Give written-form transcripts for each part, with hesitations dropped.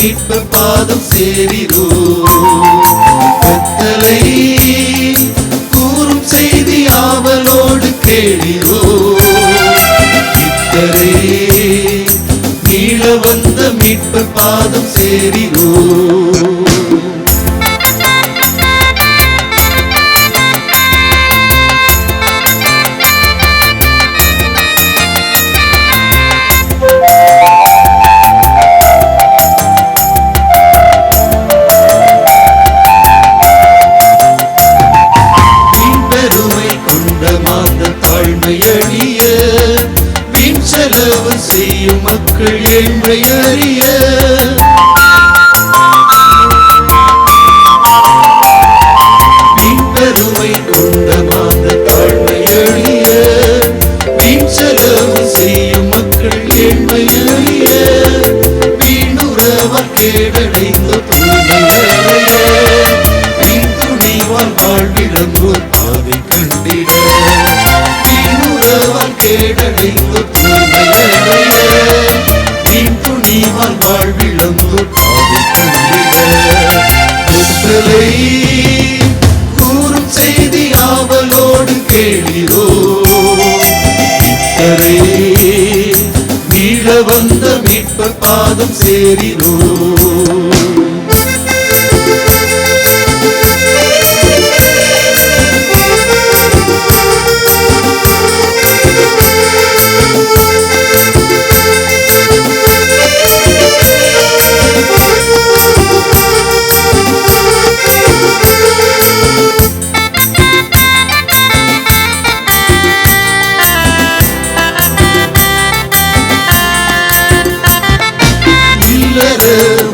மீட்பர் பாதம் சேரிரோ. கத்தலை கூறும் செய்தி ஆவலோடு கேளிரோ. இத்தரே மீள வந்த மீட்பர் பாதம் சேரிரோ. தாழ்மையழிய வீண் செலவு செய்யும் மக்கள் ஏழ்மையறிய. வீண் பெருமை கொண்ட மாந்த தாழ்மையழிய வீண் செலவு செய்யும் மக்கள் ஏழ்மையறிய. வீணுறவர் கேடடைந்த தூய்மையறிய வீண் துணிவால் வாழ்விடங்கோர் பாதை கண்டிட. கேடடைந்து தூய்மையடைய வீண் துணிவால் வாழ்விழந்தோர் பாதை கண்டிட. கத்தலை கூறும் செய்தி ஆவலோடு கேளிரோ. இத்தரே மீள வந்த மீட்பர் பாதம் சேரிரோ.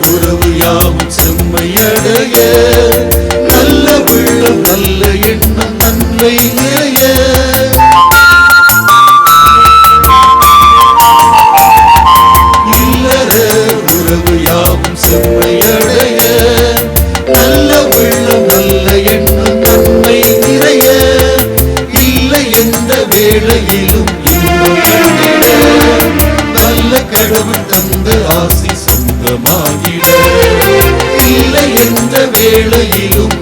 உறவு யாவும் செம்மையடைய நல்ல உள்ளம் நல்ல எண்ணம் நன்மை நிறைய. இல்லற உறவு யாவும் செம்மையடைய நல்ல உள்ளம் நல்ல எண்ணம் நன்மை நிறைய. இல்லை எந்த வேளையிலும் நல்ல கடவுள் தந்த ஆசி சொந்தமாகிட. இல்லை எந்த வேளையிலும்